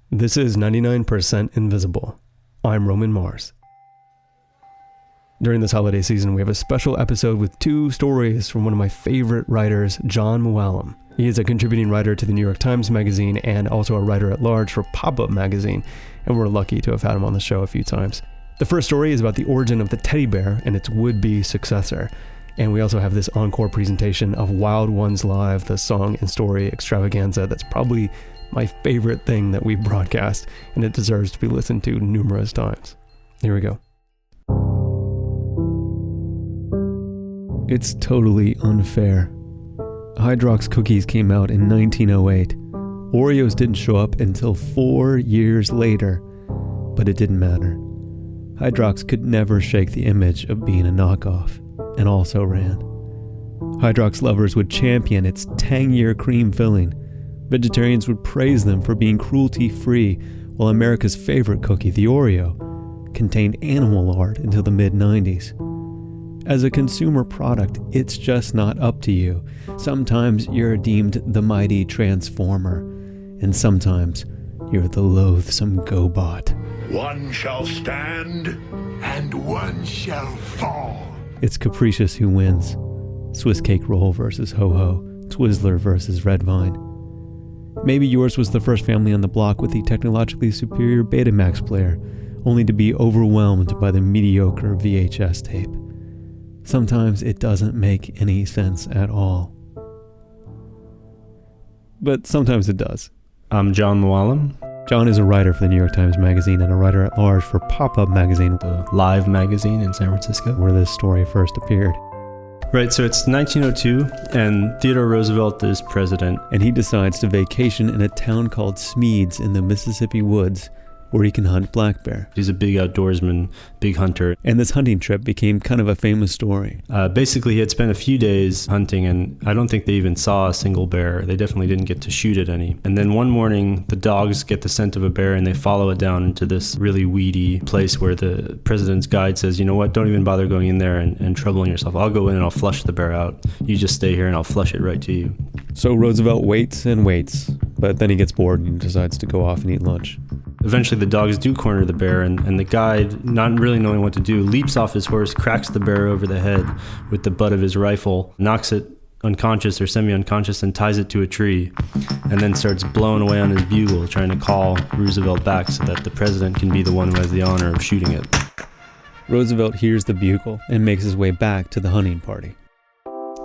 This is 99% Invisible. I'm Roman Mars. During this holiday season, we have a special episode with 2 stories from one of my favorite writers, John Mooallem. He is a contributing writer to the New York Times Magazine and also a writer at large for Pop-Up Magazine, and we're lucky to have had him on the show a few times. The first story is about the origin of the teddy bear and its would-be successor. And we also have this encore presentation of Wild Ones Live, the song and story extravaganza that's probably my favorite thing that we broadcast, and it deserves to be listened to numerous times. Here we go. It's totally unfair. Hydrox cookies came out in 1908. Oreos didn't show up until 4 years later, but it didn't matter. Hydrox could never shake the image of being a knockoff, and also ran. Hydrox lovers would champion its tangier cream filling. Vegetarians would praise them for being cruelty-free, while America's favorite cookie, the Oreo, contained animal lard until the mid-90s. As a consumer product, it's just not up to you. Sometimes you're deemed the mighty transformer, and sometimes you're the loathsome GoBot. One shall stand, and one shall fall. It's capricious who wins. Swiss cake roll versus ho-ho, Twizzler versus Red Vine. Maybe yours was the first family on the block with the technologically superior Betamax player, only to be overwhelmed by the mediocre VHS tape. Sometimes it doesn't make any sense at all. But sometimes it does. I'm John Mooallem. John is a writer for the New York Times Magazine and a writer at large for Pop-Up Magazine, The Live magazine in San Francisco, where this story first appeared. Right, so it's 1902, and Theodore Roosevelt is president. And he decides to vacation in a town called Smedes in the Mississippi woods, where he can hunt black bear. He's a big outdoorsman, big hunter. And this hunting trip became kind of a famous story. Basically, he had spent a few days hunting, and I don't think they even saw a single bear. They definitely didn't get to shoot at any. And then one morning, the dogs get the scent of a bear, and they follow it down into this really weedy place where the president's guide says, you know what, don't even bother going in there and troubling yourself. I'll go in and I'll flush the bear out. You just stay here and I'll flush it right to you. So Roosevelt waits and waits, but then he gets bored and decides to go off and eat lunch. Eventually the dogs do corner the bear, and the guide, not really knowing what to do, leaps off his horse, cracks the bear over the head with the butt of his rifle, knocks it unconscious or semi-unconscious, and ties it to a tree, and then starts blowing away on his bugle, trying to call Roosevelt back so that the president can be the one who has the honor of shooting it. Roosevelt hears the bugle and makes his way back to the hunting party.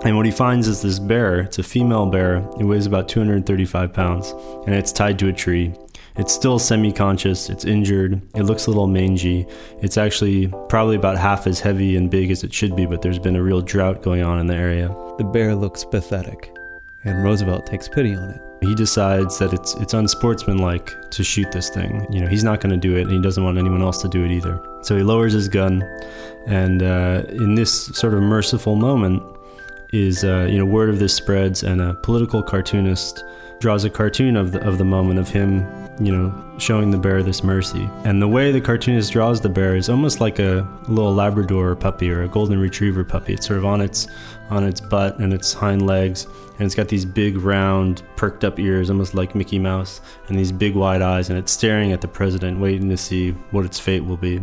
And what he finds is this bear. It's a female bear. It weighs about 235 pounds, and it's tied to a tree. It's still semi-conscious, it's injured, it looks a little mangy. It's actually probably about half as heavy and big as it should be, but there's been a real drought going on in the area. The bear looks pathetic, and Roosevelt takes pity on it. He decides that it's unsportsmanlike to shoot this thing. You know, he's not going to do it, and he doesn't want anyone else to do it either. So he lowers his gun, and in this sort of merciful moment is, word of this spreads, and a political cartoonist draws a cartoon of the moment of him, showing the bear this mercy. And the way the cartoonist draws the bear is almost like a little Labrador puppy or a golden retriever puppy. It's sort of on its butt and its hind legs, and it's got these big round perked up ears, almost like Mickey Mouse, and these big wide eyes, and it's staring at the president, waiting to see what its fate will be.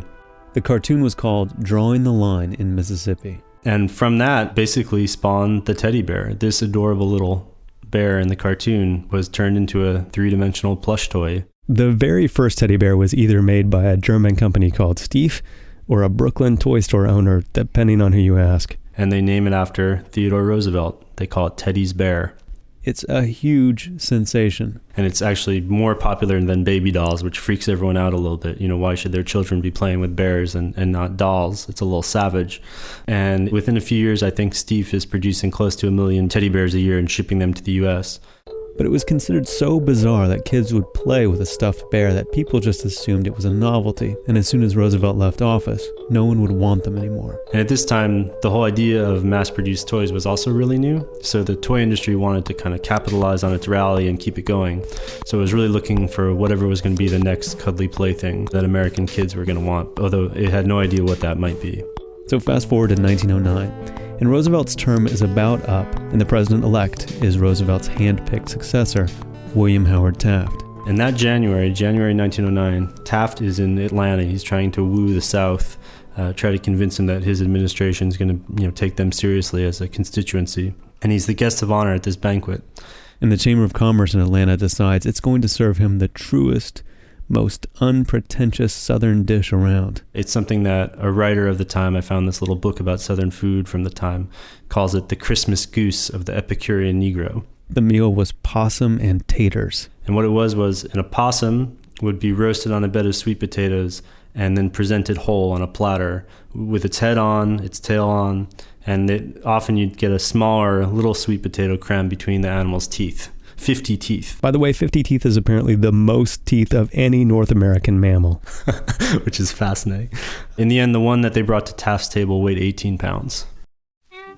The cartoon was called Drawing the Line in Mississippi. And from that basically spawned the teddy bear. This adorable little bear in the cartoon was turned into a 3-dimensional plush toy. The very first teddy bear was either made by a German company called Steiff or a Brooklyn toy store owner, depending on who you ask. And they name it after Theodore Roosevelt. They call it Teddy's Bear. It's a huge sensation. And it's actually more popular than baby dolls, which freaks everyone out a little bit. Why should their children be playing with bears and not dolls? It's a little savage. And within a few years, I think Steiff is producing close to 1 million teddy bears a year and shipping them to the US. But it was considered so bizarre that kids would play with a stuffed bear that people just assumed it was a novelty. And as soon as Roosevelt left office, no one would want them anymore. And at this time, the whole idea of mass-produced toys was also really new. So the toy industry wanted to kind of capitalize on its rally and keep it going. So it was really looking for whatever was going to be the next cuddly plaything that American kids were going to want, although it had no idea what that might be. So fast forward to 1909. And Roosevelt's term is about up, and the president-elect is Roosevelt's hand-picked successor, William Howard Taft. And that January 1909, Taft is in Atlanta. He's trying to woo the South, try to convince them that his administration is going to take them seriously as a constituency. And he's the guest of honor at this banquet. And the Chamber of Commerce in Atlanta decides it's going to serve him the truest, most unpretentious Southern dish around. It's something that a writer of the time, I found this little book about Southern food from the time, calls it the Christmas goose of the Epicurean Negro. The meal was possum and taters. And what it was an opossum would be roasted on a bed of sweet potatoes and then presented whole on a platter with its head on, its tail on, and often you'd get a smaller little sweet potato crammed between the animal's teeth. 50 teeth. By the way, 50 teeth is apparently the most teeth of any North American mammal. Which is fascinating. In the end, the one that they brought to Taft's table weighed 18 pounds.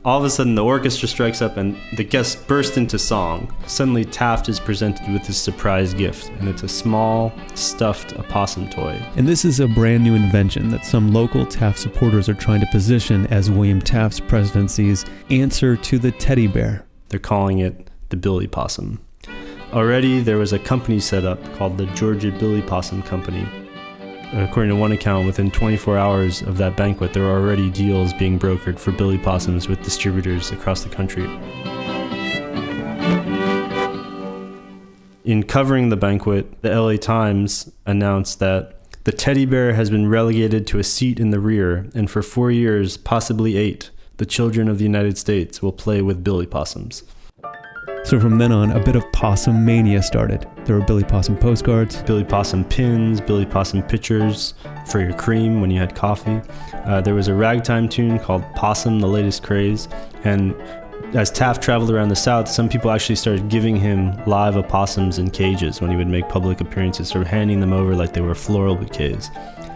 All of a sudden, the orchestra strikes up and the guests burst into song. Suddenly, Taft is presented with this surprise gift, and it's a small, stuffed opossum toy. And this is a brand new invention that some local Taft supporters are trying to position as William Taft's presidency's answer to the teddy bear. They're calling it the Billy Possum. Already, there was a company set up called the Georgia Billy Possum Company. According to one account, within 24 hours of that banquet, there were already deals being brokered for Billy Possums with distributors across the country. In covering the banquet, the LA Times announced that the teddy bear has been relegated to a seat in the rear, and for 4 years, possibly 8, the children of the United States will play with Billy Possums. So from then on, a bit of possum mania started. There were Billy Possum postcards, Billy Possum pins, Billy Possum pitchers for your cream when you had coffee. There was a ragtime tune called Possum, the Latest Craze. And as Taft traveled around the South, some people actually started giving him live opossums in cages when he would make public appearances, sort of handing them over like they were floral bouquets.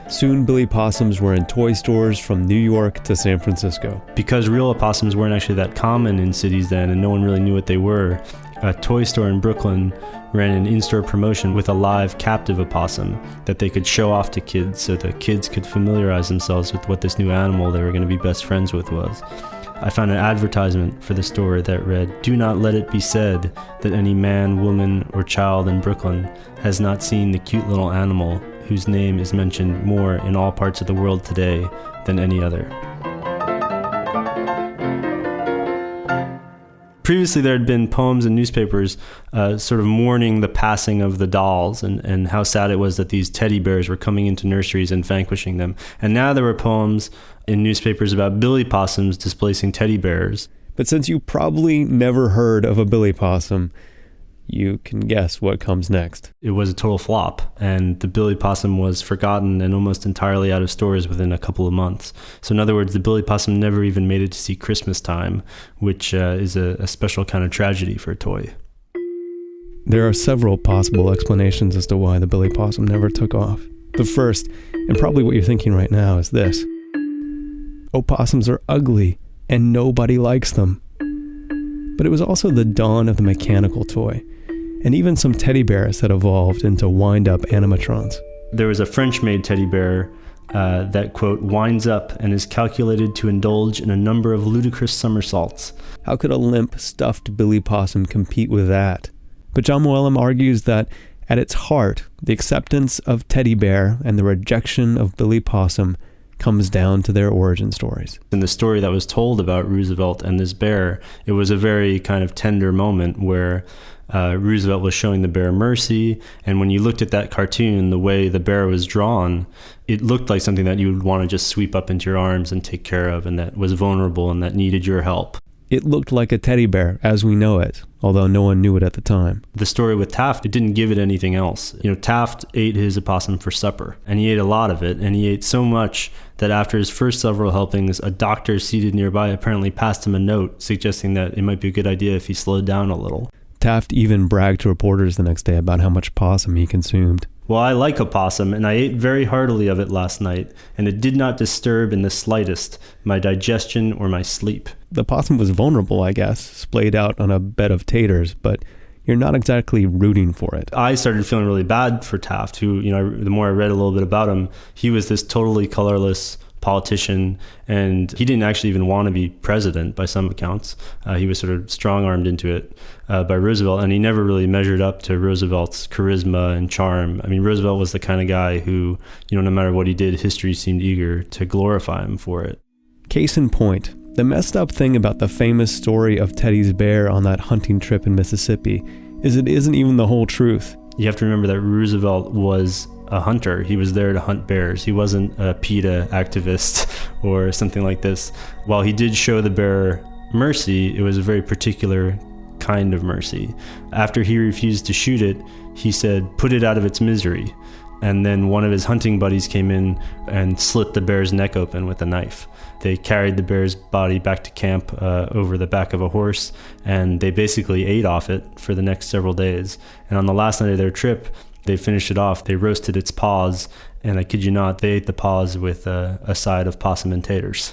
Soon Billy Possums were in toy stores from New York to San Francisco. Because real opossums weren't actually that common in cities then and no one really knew what they were, a toy store in Brooklyn ran an in-store promotion with a live captive opossum that they could show off to kids so the kids could familiarize themselves with what this new animal they were going to be best friends with was. I found an advertisement for the store that read, "Do not let it be said that any man, woman, or child in Brooklyn has not seen the cute little animal whose name is mentioned more in all parts of the world today than any other." Previously, there had been poems in newspapers sort of mourning the passing of the dolls and how sad it was that these teddy bears were coming into nurseries and vanquishing them. And now there were poems in newspapers about Billy Possums displacing teddy bears. But since you probably never heard of a Billy Possum, you can guess what comes next. It was a total flop, and the Billy Possum was forgotten and almost entirely out of stores within a couple of months. So in other words, the Billy Possum never even made it to see Christmas time, which is a special kind of tragedy for a toy. There are several possible explanations as to why the Billy Possum never took off. The first, and probably what you're thinking right now, is this. Opossums are ugly, and nobody likes them. But it was also the dawn of the mechanical toy, and even some teddy bears had evolved into wind-up animatrons. There was a French-made teddy bear that, quote, winds up and is calculated to indulge in a number of ludicrous somersaults. How could a limp, stuffed Billy Possum compete with that? But John Mooallem argues that at its heart, the acceptance of teddy bear and the rejection of Billy Possum comes down to their origin stories. In the story that was told about Roosevelt and this bear, it was a very kind of tender moment where Roosevelt was showing the bear mercy, and when you looked at that cartoon, the way the bear was drawn, it looked like something that you would want to just sweep up into your arms and take care of, and that was vulnerable and that needed your help. It looked like a teddy bear as we know it, although no one knew it at the time. The story with Taft, it didn't give it anything else. Taft ate his opossum for supper, and he ate a lot of it, and he ate so much that after his first several helpings, a doctor seated nearby apparently passed him a note suggesting that it might be a good idea if he slowed down a little. Taft even bragged to reporters the next day about how much possum he consumed. "Well, I like opossum, and I ate very heartily of it last night, and it did not disturb in the slightest my digestion or my sleep." The possum was vulnerable, I guess, splayed out on a bed of taters, but you're not exactly rooting for it. I started feeling really bad for Taft, who, the more I read a little bit about him, he was this totally colorless politician, and he didn't actually even want to be president by some accounts. He was sort of strong-armed into it by Roosevelt, and he never really measured up to Roosevelt's charisma and charm. I mean, Roosevelt was the kind of guy who, no matter what he did, history seemed eager to glorify him for it. Case in point, the messed up thing about the famous story of Teddy's bear on that hunting trip in Mississippi is it isn't even the whole truth. You have to remember that Roosevelt was a hunter. He was there to hunt bears. He wasn't a PETA activist or something like this. While he did show the bear mercy, it was a very particular kind of mercy. After he refused to shoot it, he said, "Put it out of its misery." And then one of his hunting buddies came in and slit the bear's neck open with a knife. They carried the bear's body back to camp over the back of a horse, and they basically ate off it for the next several days. And on the last night of their trip, they finished it off. They roasted its paws, and I kid you not, they ate the paws with a side of possum and taters.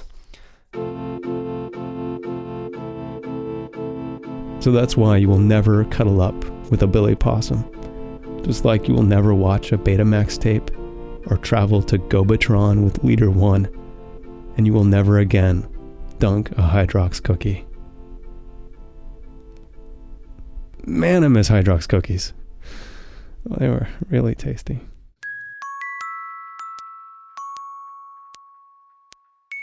So that's why you will never cuddle up with a Billy Possum. Just like you will never watch a Betamax tape or travel to Gobatron with Leader 1, and you will never again dunk a Hydrox cookie. Man, I miss Hydrox cookies. Well, they were really tasty.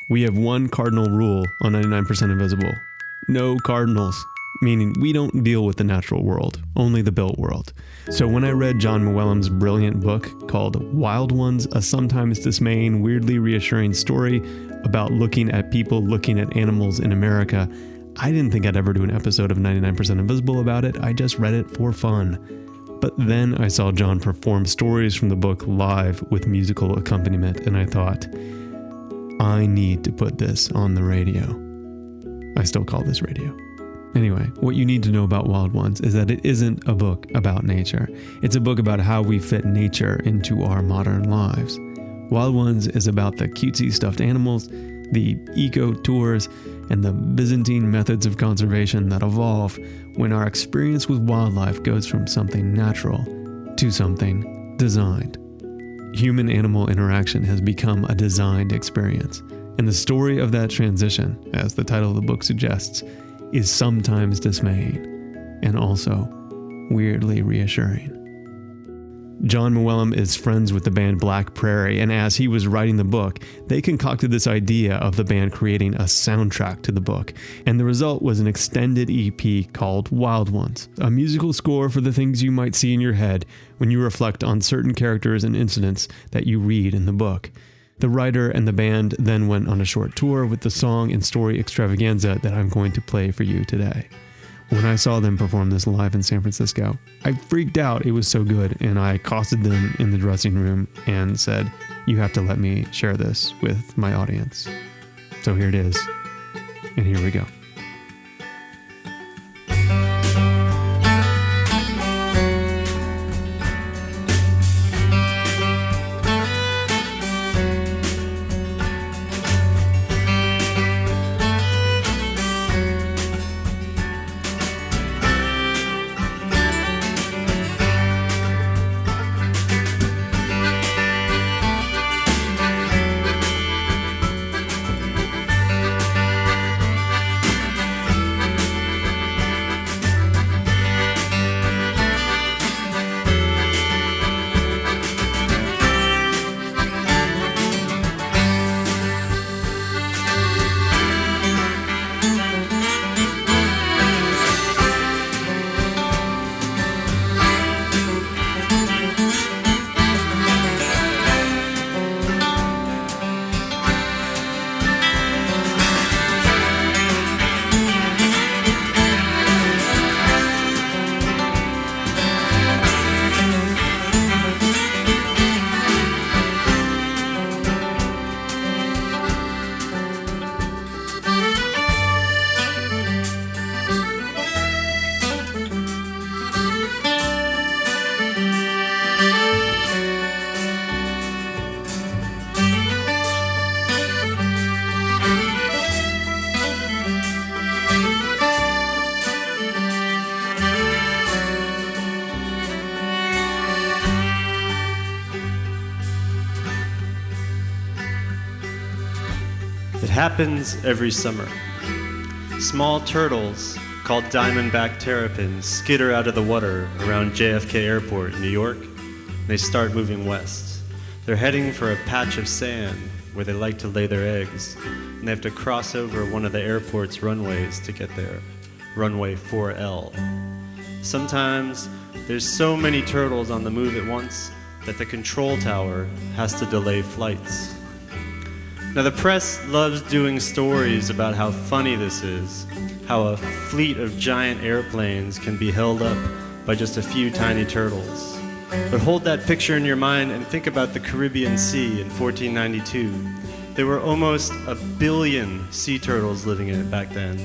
We have one cardinal rule on 99% Invisible. No cardinals. Meaning we don't deal with the natural world, only the built world. So when I read John Mooallem's brilliant book called Wild Ones, a sometimes dismaying, weirdly reassuring story about looking at people looking at animals in America, I didn't think I'd ever do an episode of 99% Invisible about it. I just read it for fun. But then I saw John perform stories from the book live with musical accompaniment, and I thought, I need to put this on the radio. I still call this radio. Anyway, what you need to know about Wild Ones is that it isn't a book about nature. It's a book about how we fit nature into our modern lives. Wild Ones is about the cutesy stuffed animals, the eco tours, and the Byzantine methods of conservation that evolve when our experience with wildlife goes from something natural to something designed. Human-animal interaction has become a designed experience, and the story of that transition, as the title of the book suggests, is sometimes dismaying and also weirdly reassuring. John Mooallem is friends with the band Black Prairie, and as he was writing the book, they concocted this idea of the band creating a soundtrack to the book, and the result was an extended EP called Wild Ones, a musical score for the things you might see in your head when you reflect on certain characters and incidents that you read in the book. The writer and the band then went on a short tour with the song and story extravaganza that I'm going to play for you today. When I saw them perform this live in San Francisco, I freaked out. It was so good, and I accosted them in the dressing room and said, "You have to let me share this with my audience." So here it is, and here we go. It happens every summer. Small turtles called diamondback terrapins skitter out of the water around JFK Airport in New York. They start moving west. They're heading for a patch of sand where they like to lay their eggs, and they have to cross over one of the airport's runways to get there, runway 4L. Sometimes there's so many turtles on the move at once that the control tower has to delay flights. Now the press loves doing stories about how funny this is, how a fleet of giant airplanes can be held up by just a few tiny turtles. But hold that picture in your mind and think about the Caribbean Sea in 1492. There were almost 1 billion sea turtles living in it back then.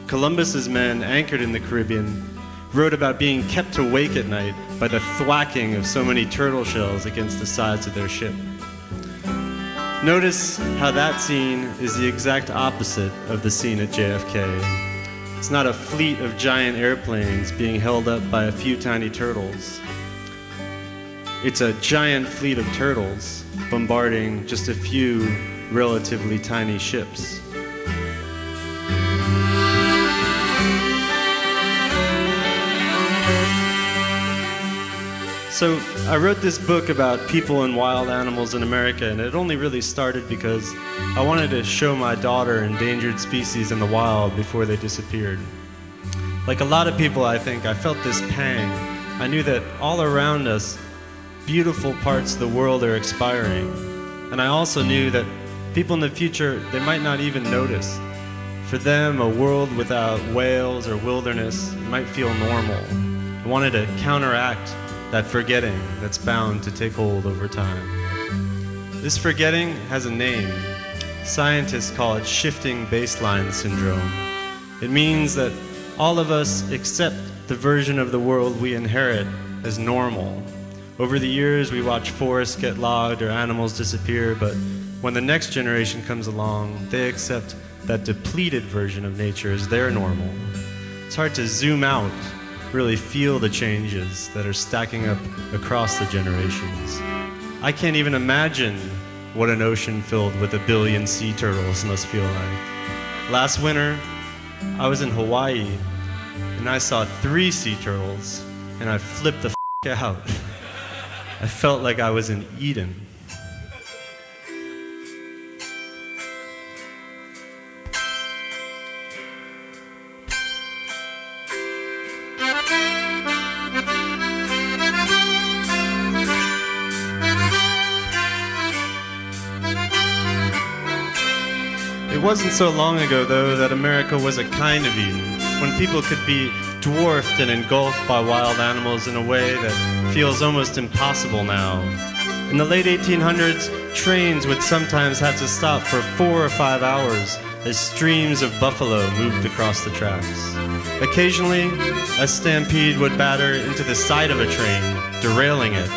Columbus's men anchored in the Caribbean wrote about being kept awake at night by the thwacking of so many turtle shells against the sides of their ship. Notice how that scene is the exact opposite of the scene at JFK. It's not a fleet of giant airplanes being held up by a few tiny turtles. It's a giant fleet of turtles bombarding just a few relatively tiny ships. So I wrote this book about people and wild animals in America, and it only really started because I wanted to show my daughter endangered species in the wild before they disappeared. Like a lot of people, I think, I felt this pang. I knew that all around us, beautiful parts of the world are expiring. And I also knew that people in the future, they might not even notice. For them, a world without whales or wilderness might feel normal. I wanted to counteract that forgetting that's bound to take hold over time. This forgetting has a name. Scientists call it shifting baseline syndrome. It means that all of us accept the version of the world we inherit as normal. Over the years, we watch forests get logged or animals disappear, but when the next generation comes along, they accept that depleted version of nature as their normal. It's hard to zoom out, really feel the changes that are stacking up across the generations. I can't even imagine what an ocean filled with 1 billion sea turtles must feel like. Last winter, I was in Hawaii, and I saw 3 sea turtles, and I flipped the out. I felt like I was in Eden. It wasn't so long ago, though, that America was a kind of Eden, when people could be dwarfed and engulfed by wild animals in a way that feels almost impossible now. In the late 1800s, trains would sometimes have to stop for 4 or 5 hours as streams of buffalo moved across the tracks. Occasionally, a stampede would batter into the side of a train, derailing it.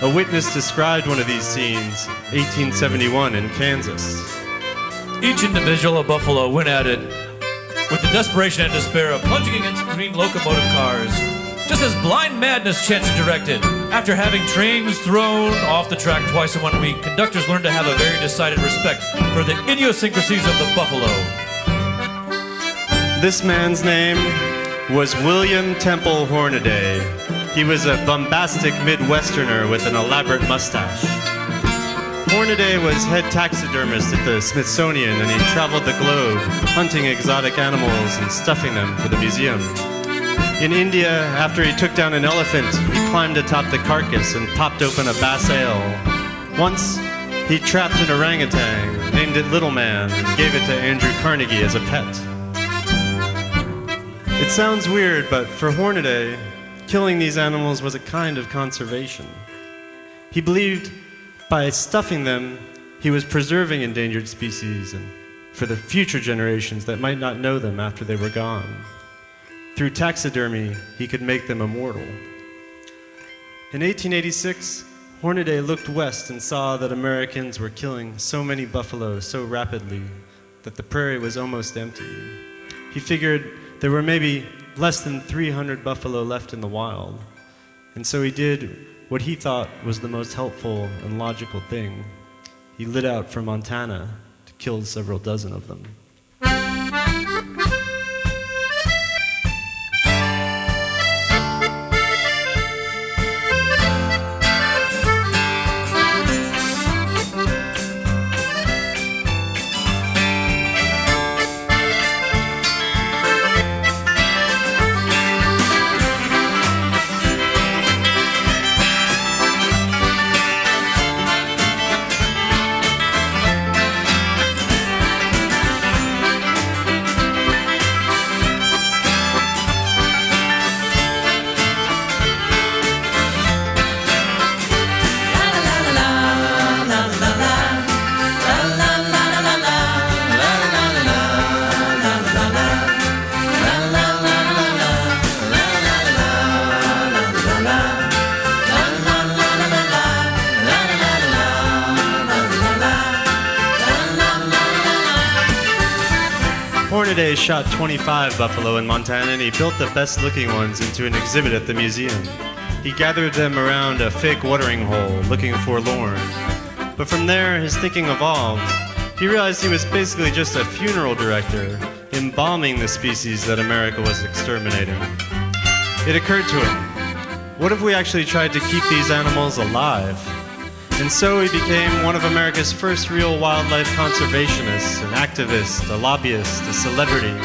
A witness described one of these scenes, 1871 in Kansas. Each individual of buffalo went at it with the desperation and despair of plunging against green locomotive cars, just as blind madness chanced to direct it. After having trains thrown off the track twice in 1 week, conductors learned to have a very decided respect for the idiosyncrasies of the buffalo. This man's name was William Temple Hornaday. He was a bombastic Midwesterner with an elaborate mustache. Hornaday was head taxidermist at the Smithsonian, and he traveled the globe hunting exotic animals and stuffing them for the museum. In India, after he took down an elephant, he climbed atop the carcass and popped open a bass ale. Once, he trapped an orangutan, named it Little Man, and gave it to Andrew Carnegie as a pet. It sounds weird, but for Hornaday, killing these animals was a kind of conservation. He believed by stuffing them, he was preserving endangered species and for the future generations that might not know them after they were gone. Through taxidermy, he could make them immortal. In 1886, Hornaday looked west and saw that Americans were killing so many buffalo so rapidly that the prairie was almost empty. He figured there were maybe less than 300 buffalo left in the wild, and so he did what he thought was the most helpful and logical thing. He lit out for Montana to killed several dozen of them. Hornaday shot 25 buffalo in Montana, and he built the best-looking ones into an exhibit at the museum. He gathered them around a fake watering hole, looking forlorn. But from there, his thinking evolved. He realized he was basically just a funeral director, embalming the species that America was exterminating. It occurred to him, what if we actually tried to keep these animals alive? And so he became one of America's first real wildlife conservationists, an activist, a lobbyist, a celebrity.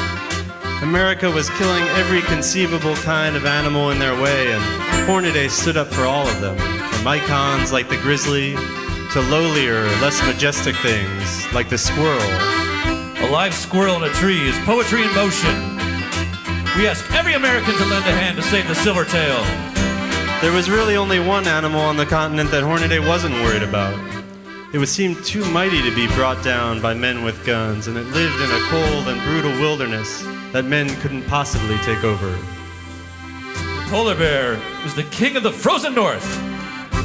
America was killing every conceivable kind of animal in their way, and Hornaday stood up for all of them, from icons like the grizzly to lowlier, less majestic things like the squirrel. A live squirrel in a tree is poetry in motion. We ask every American to lend a hand to save the silvertail. There was really only one animal on the continent that Hornaday wasn't worried about. It would seem too mighty to be brought down by men with guns, and it lived in a cold and brutal wilderness that men couldn't possibly take over. The polar bear is the king of the frozen north.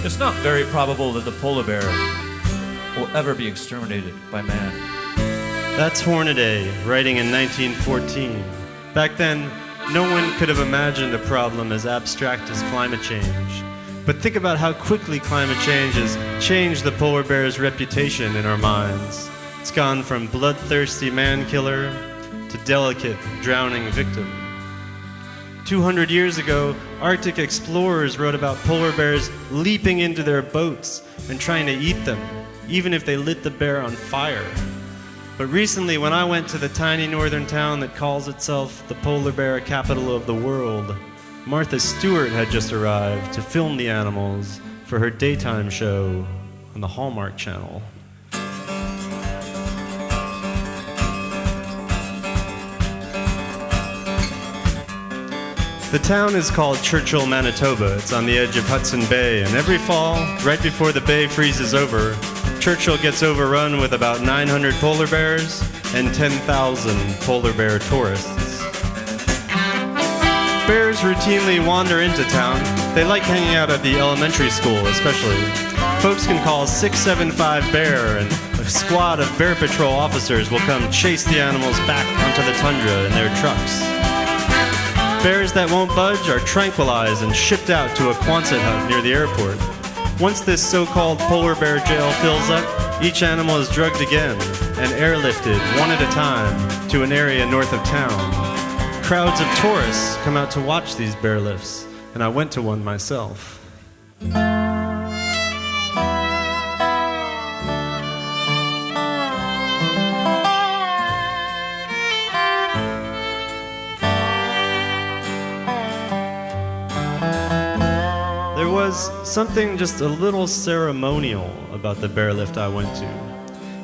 It's not very probable that the polar bear will ever be exterminated by man. That's Hornaday, writing in 1914. Back then, no one could have imagined a problem as abstract as climate change. But think about how quickly climate change has changed the polar bear's reputation in our minds. It's gone from bloodthirsty man-killer to delicate, drowning victim. 200 years ago, Arctic explorers wrote about polar bears leaping into their boats and trying to eat them, even if they lit the bear on fire. But recently, when I went to the tiny northern town that calls itself the polar bear capital of the world, Martha Stewart had just arrived to film the animals for her daytime show on the Hallmark Channel. The town is called Churchill, Manitoba. It's on the edge of Hudson Bay, and every fall, right before the bay freezes over, Churchill gets overrun with about 900 polar bears and 10,000 polar bear tourists. Bears routinely wander into town. They like hanging out at the elementary school, especially. Folks can call 675-BEAR, and a squad of Bear Patrol officers will come chase the animals back onto the tundra in their trucks. Bears that won't budge are tranquilized and shipped out to a Quonset hut near the airport. Once this so-called polar bear jail fills up, each animal is drugged again and airlifted one at a time to an area north of town. Crowds of tourists come out to watch these bear lifts, and I went to one myself. There was something just a little ceremonial about the bear lift I went to.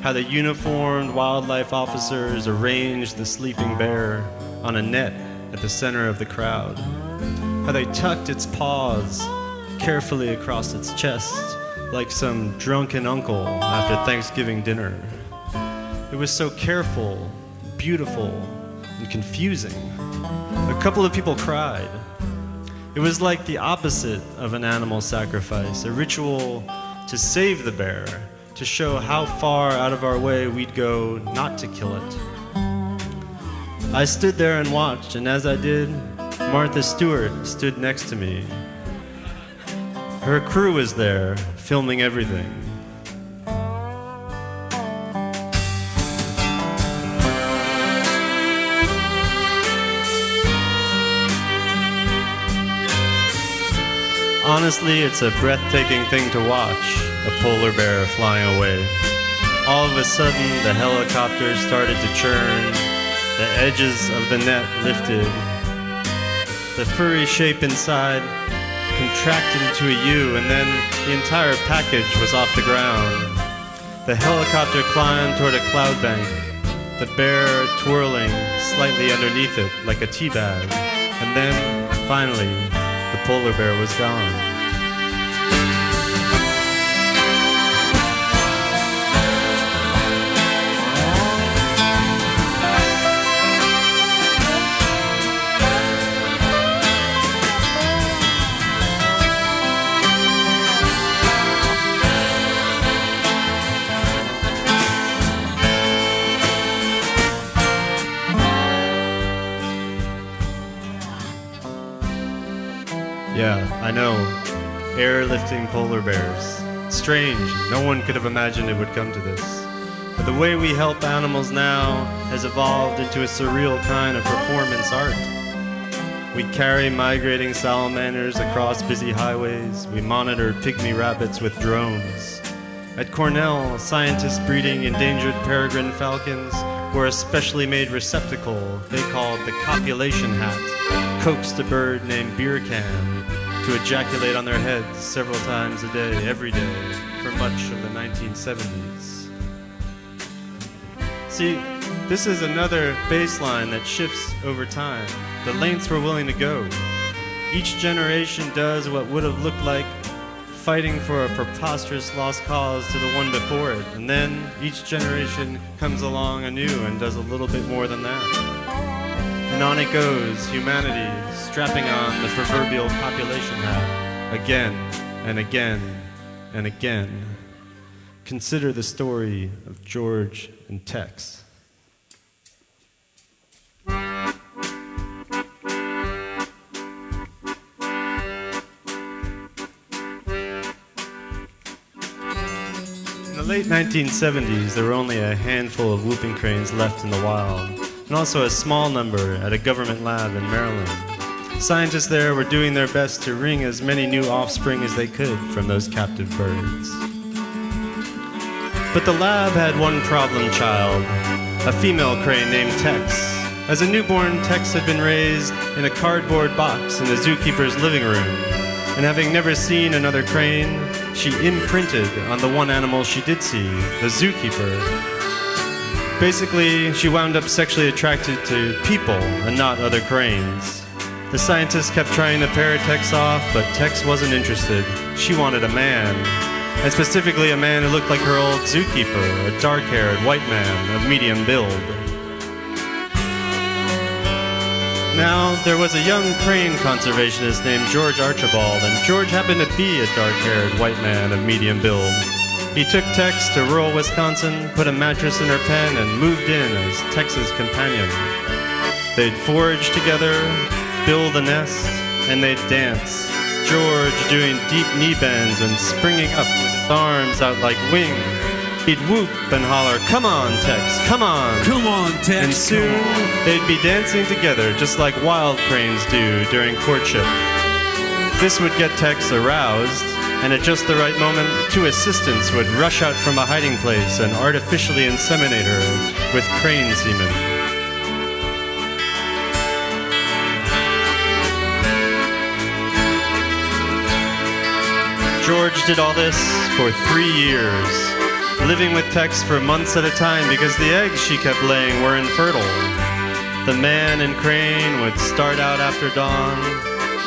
How the uniformed wildlife officers arranged the sleeping bear on a net at the center of the crowd. How they tucked its paws carefully across its chest like some drunken uncle after Thanksgiving dinner. It was so careful, beautiful, and confusing. A couple of people cried. It was like the opposite of an animal sacrifice, a ritual to save the bear, to show how far out of our way we'd go not to kill it. I stood there and watched, and as I did, Martha Stewart stood next to me. Her crew was there, filming everything. Honestly, it's a breathtaking thing to watch, a polar bear flying away. All of a sudden, the helicopter started to churn. The edges of the net lifted. The furry shape inside contracted into a U, and then the entire package was off the ground. The helicopter climbed toward a cloud bank, the bear twirling slightly underneath it like a tea bag. And then, finally, the polar bear was gone. Yeah, I know. Airlifting polar bears. Strange. No one could have imagined it would come to this. But the way we help animals now has evolved into a surreal kind of performance art. We carry migrating salamanders across busy highways. We monitor pygmy rabbits with drones. At Cornell, scientists breeding endangered peregrine falcons were a specially made receptacle they called the copulation hat, coaxed a bird named Beer Can to ejaculate on their heads several times a day, every day, for much of the 1970s. See, this is another baseline that shifts over time, the lengths we're willing to go. Each generation does what would have looked like fighting for a preposterous lost cause to the one before it, and then each generation comes along anew and does a little bit more than that. And on it goes, humanity strapping on the proverbial population hat again and again and again. Consider the story of George and Tex. In the late 1970s, there were only a handful of whooping cranes left in the wild, and also a small number at a government lab in Maryland. Scientists there were doing their best to wring as many new offspring as they could from those captive birds. But the lab had one problem child, a female crane named Tex. As a newborn, Tex had been raised in a cardboard box in the zookeeper's living room, and having never seen another crane, she imprinted on the one animal she did see, the zookeeper. Basically, she wound up sexually attracted to people and not other cranes. The scientists kept trying to pair Tex off, but Tex wasn't interested. She wanted a man, and specifically a man who looked like her old zookeeper, a dark-haired white man of medium build. Now, there was a young crane conservationist named George Archibald, and George happened to be a dark-haired white man of medium build. He took Tex to rural Wisconsin, put a mattress in her pen, and moved in as Tex's companion. They'd forage together, build a nest, and they'd dance. George doing deep knee bends and springing up with his arms out like wings. He'd whoop and holler, "Come on, Tex, come on." Come on, Tex. And soon, they'd be dancing together just like wild cranes do during courtship. This would get Tex aroused, and at just the right moment, two assistants would rush out from a hiding place and artificially inseminate her with crane semen. George did all this for 3 years, living with Tex for months at a time because the eggs she kept laying were infertile. The man and crane would start out after dawn,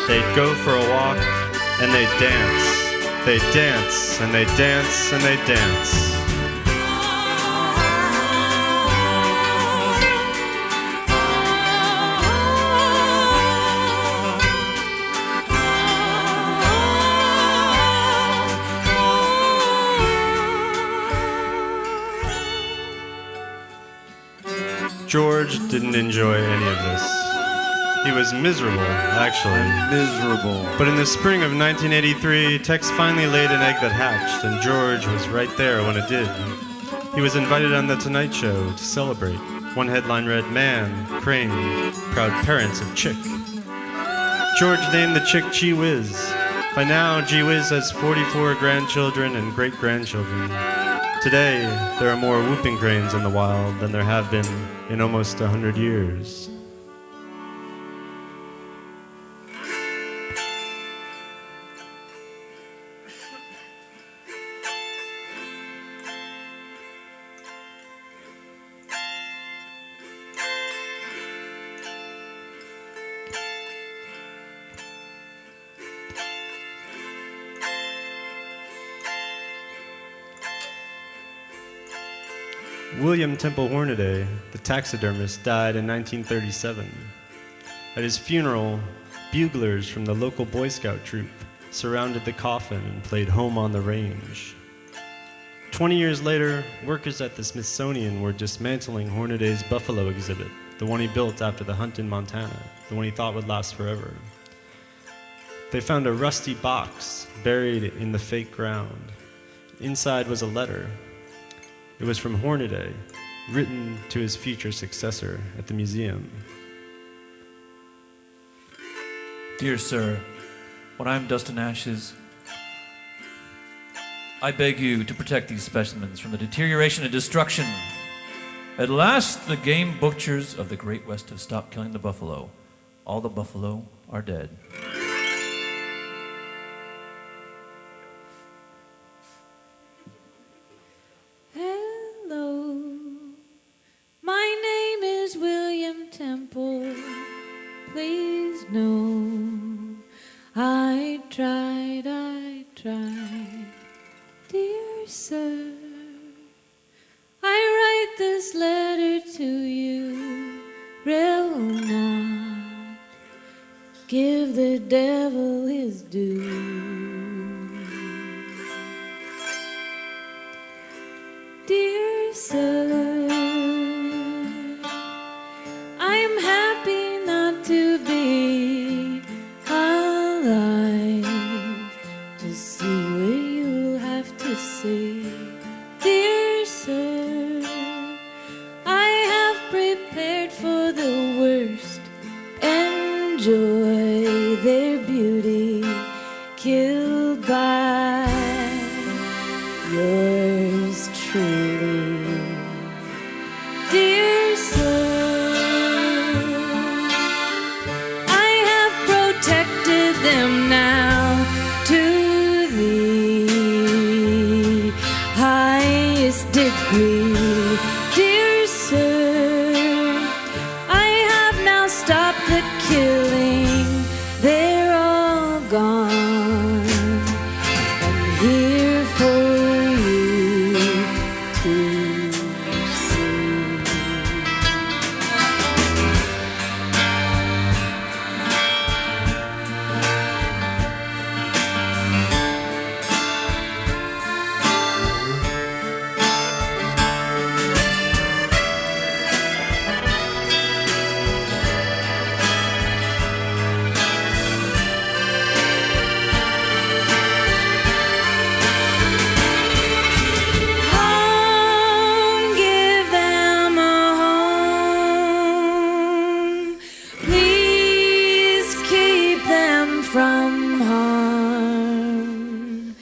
they'd go for a walk, and they'd dance. They'd dance, and they'd dance, and they'd dance. George didn't enjoy any of this. He was miserable, actually. Miserable. But in the spring of 1983, Tex finally laid an egg that hatched, and George was right there when it did. He was invited on The Tonight Show to celebrate. One headline read, "Man, Crane, proud parents of Chick." George named the chick Gee Whiz. By now, Gee Whiz has 44 grandchildren and great-grandchildren. Today, there are more whooping cranes in the wild than there have been in almost 100 years. William Temple Hornaday, the taxidermist, died in 1937. At his funeral, buglers from the local Boy Scout troop surrounded the coffin and played Home on the Range. 20 years later, workers at the Smithsonian were dismantling Hornaday's buffalo exhibit, the one he built after the hunt in Montana, the one he thought would last forever. They found a rusty box buried in the fake ground. Inside was a letter. It was from Hornaday, written to his future successor at the museum. Dear sir, when I am dust and ashes, I beg you to protect these specimens from the deterioration and destruction. At last, the game butchers of the Great West have stopped killing the buffalo. All the buffalo are dead. Hello, my name is William Temple. Please know I tried, dear sir. I write this letter to you, will not give the devil his due. Dear sir, I'm happy not to be alive to see what you'll have to say. Dear sir, I have prepared for the worst. Enjoy their beauty, killed by yours truly. Dear sir, I have protected them now to the highest degree. Dear sir, I have now stopped the killing. They're all gone. I'm here for you to see. Home, give them a home. Please keep them from harm.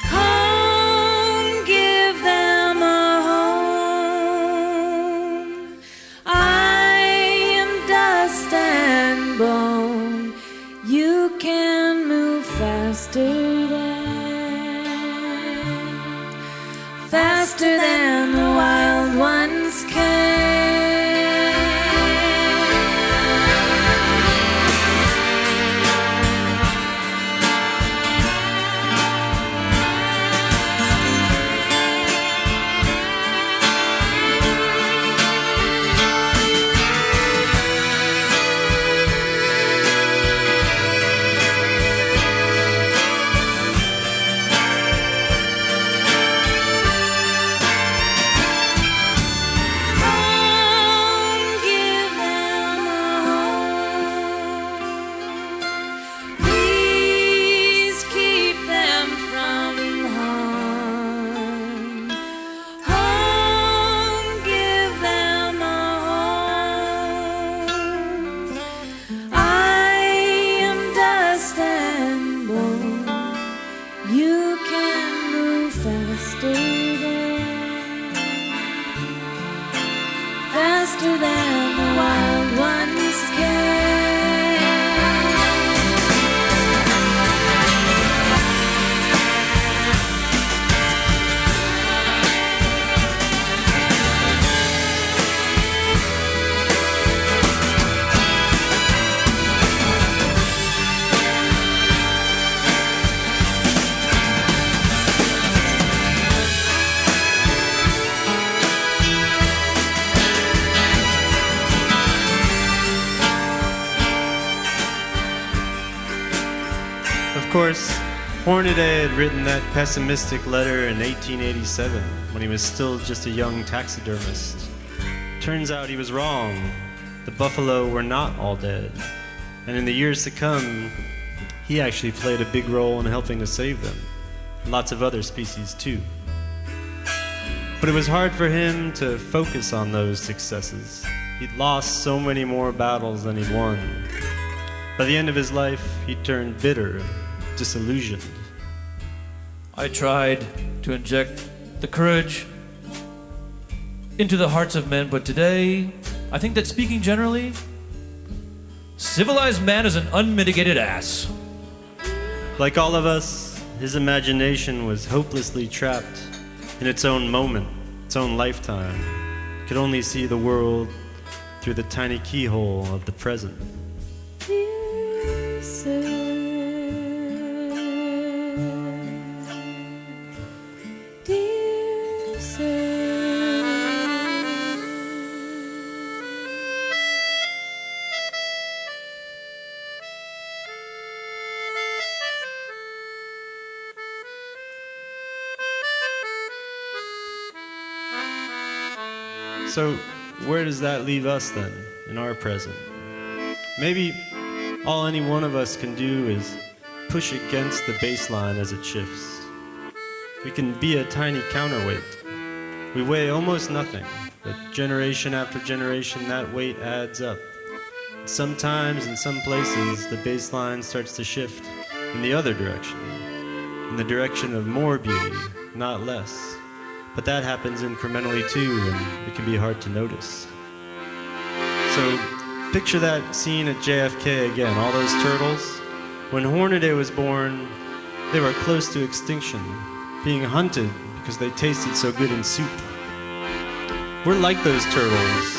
Home, give them a home. I am dust and bone. You can move faster than the wild ones can. course, Hornaday had written that pessimistic letter in 1887 when he was still just a young taxidermist. Turns out he was wrong. The buffalo were not all dead. And in the years to come, he actually played a big role in helping to save them. Lots of other species too. But it was hard for him to focus on those successes. He'd lost so many more battles than he'd won. By the end of his life, he turned bitter, disillusioned. I tried to inject the courage into the hearts of men, but today, I think that speaking generally, civilized man is an unmitigated ass. Like all of us, his imagination was hopelessly trapped in its own moment, its own lifetime. It could only see the world through the tiny keyhole of the present. Dear sir, dear sir. So, where does that leave us then, in our present? Maybe all any one of us can do is push against the baseline as it shifts. We can be a tiny counterweight. We weigh almost nothing, but generation after generation, that weight adds up. Sometimes, in some places, the baseline starts to shift in the other direction, in the direction of more beauty, not less. But that happens incrementally too, and it can be hard to notice. So, picture that scene at JFK again, all those turtles. When Hornaday was born, they were close to extinction, being hunted because they tasted so good in soup. We're like those turtles,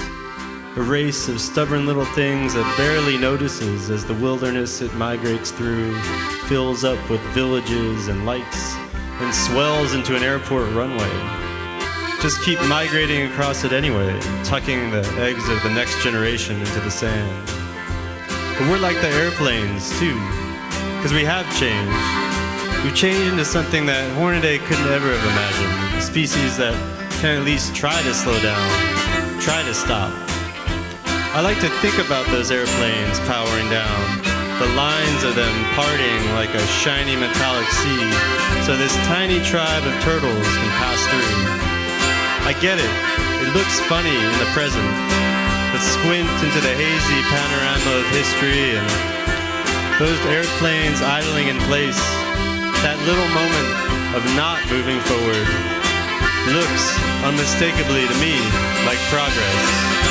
a race of stubborn little things that barely notices as the wilderness it migrates through fills up with villages and lights and swells into an airport runway. Just keep migrating across it anyway, tucking the eggs of the next generation into the sand. But we're like the airplanes, too, because we have changed. We've changed into something that Hornaday couldn't ever have imagined, a species that can at least try to slow down, try to stop. I like to think about those airplanes powering down, the lines of them parting like a shiny metallic sea, so this tiny tribe of turtles can pass through. I get it. It looks funny in the present, but squint into the hazy panorama of history and those airplanes idling in place, that little moment of not moving forward looks unmistakably to me like progress.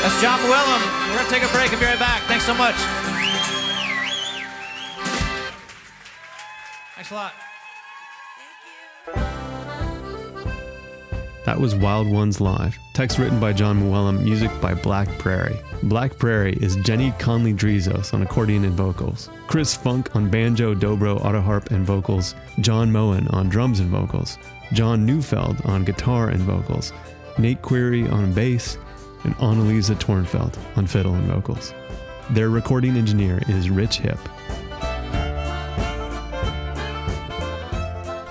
That's John Mooallem. We're going to take a break and be right back. Thanks so much. Thanks a lot. That was Wild Ones Live. Text written by John Mooallem, music by Black Prairie. Black Prairie is Jenny Conley-Drizos on accordion and vocals, Chris Funk on banjo, dobro, autoharp and vocals, John Moen on drums and vocals, John Neufeld on guitar and vocals, Nate Query on bass, and Annalisa Tornfeld on fiddle and vocals. Their recording engineer is Rich Hip.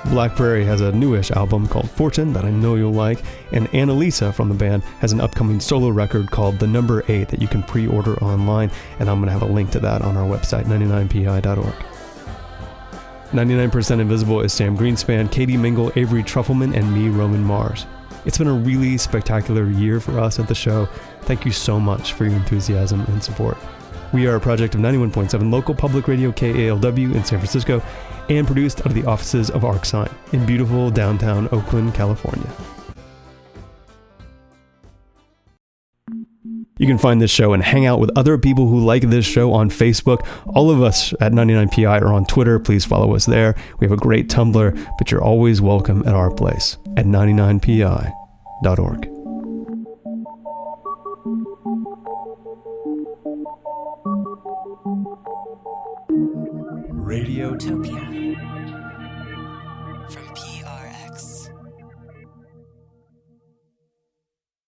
Black Prairie has a newish album called Fortune that I know you'll like, and Annalisa from the band has an upcoming solo record called The Number 8 that you can pre-order online, and I'm going to have a link to that on our website, 99pi.org. 99% Invisible is Sam Greenspan, Katie Mingle, Avery Truffleman, and me, Roman Mars. It's been a really spectacular year for us at the show. Thank you so much for your enthusiasm and support. We are a project of 91.7 local public radio KALW in San Francisco and produced out of the offices of ArcSign in beautiful downtown Oakland, California. You can find this show and hang out with other people who like this show on Facebook. All of us at 99PI are on Twitter. Please follow us there. We have a great Tumblr, but you're always welcome at our place at 99pi.org. Radiotopia.